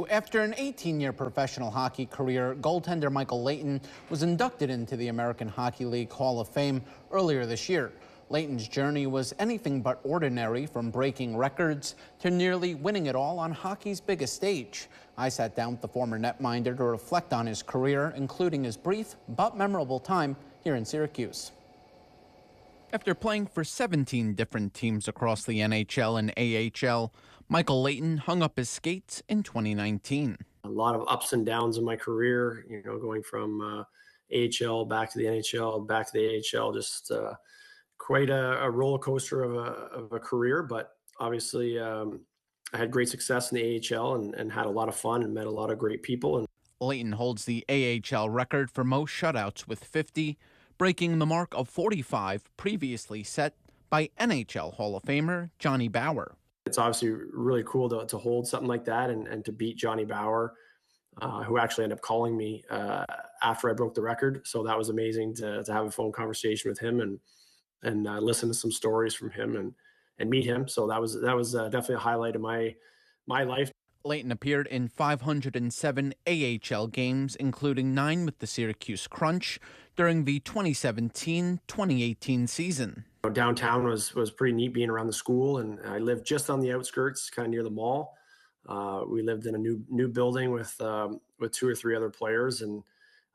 After an 18-year professional hockey career, goaltender Michael Leighton was inducted into the American Hockey League Hall of Fame earlier this year. Leighton's journey was anything but ordinary, from breaking records to nearly winning it all on hockey's biggest stage. I sat down with the former netminder to reflect on his career, including his brief but memorable time here in Syracuse. After playing for 17 different teams across the NHL and AHL, Michael Leighton hung up his skates in 2019. A lot of ups and downs in my career, going from AHL back to the NHL, back to the AHL, just quite a roller coaster of a career. But obviously, I had great success in the AHL and had a lot of fun and met a lot of great people. Leighton holds the AHL record for most shutouts with 50, breaking the mark of 45 previously set by NHL Hall of Famer Johnny Bower. It's obviously really cool to hold something like that and to beat Johnny Bower, who actually ended up calling me after I broke the record. So that was amazing to have a phone conversation with him and listen to some stories from him and meet him. So that was definitely a highlight of my life. Leighton appeared in 507 AHL games, including 9 with the Syracuse Crunch during the 2017-2018 season. Downtown was pretty neat being around the school, and I lived just on the outskirts, kind of near the mall. We lived in a new building with 2 or 3 other players, and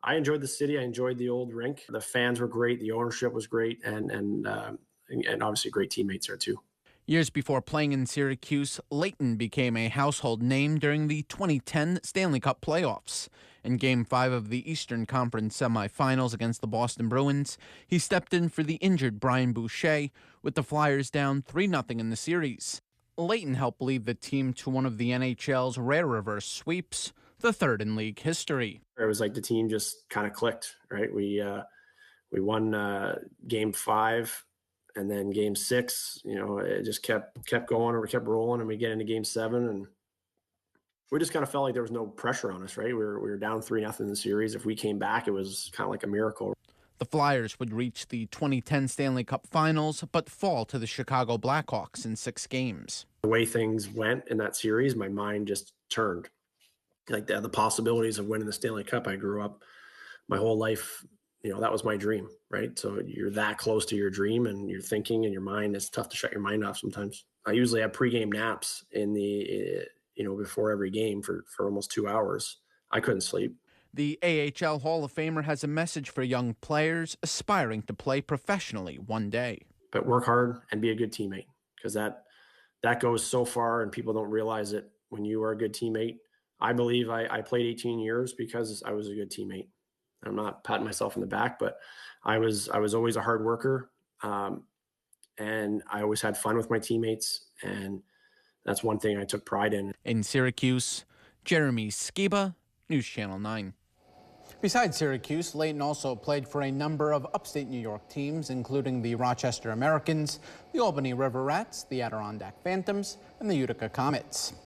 I enjoyed the city. I enjoyed the old rink. The fans were great. The ownership was great, and obviously great teammates there too. Years before playing in Syracuse, Leighton became a household name during the 2010 Stanley Cup playoffs. In Game 5 of the Eastern Conference semifinals against the Boston Bruins, he stepped in for the injured Brian Boucher, with the Flyers down 3-0 in the series. Leighton helped lead the team to one of the NHL's rare reverse sweeps, the third in league history. It was like the team just kind of clicked, right? We won Game 5. And then Game 6, it just kept going, and we kept rolling, and we get into Game 7, and we just kind of felt like there was no pressure on us, right? We were down 3-0 in the series. If we came back, it was kind of like a miracle. The Flyers would reach the 2010 Stanley Cup Finals, but fall to the Chicago Blackhawks in 6 games. The way things went in that series, my mind just turned. Like the possibilities of winning the Stanley Cup. I grew up my whole life, that was my dream, right? So you're that close to your dream, and you're thinking in your mind, it's tough to shut your mind off sometimes. I usually have pregame naps in the, before every game for almost 2 hours. I couldn't sleep. The AHL Hall of Famer has a message for young players aspiring to play professionally one day. But work hard and be a good teammate, because that goes so far, and people don't realize it. When you are a good teammate, I believe I played 18 years because I was a good teammate. I'm not patting myself on the back, but I was always a hard worker, and I always had fun with my teammates, and that's one thing I took pride in. In Syracuse, Jeremy Skiba, News Channel 9. Besides Syracuse, Leighton also played for a number of upstate New York teams, including the Rochester Americans, the Albany River Rats, the Adirondack Phantoms, and the Utica Comets.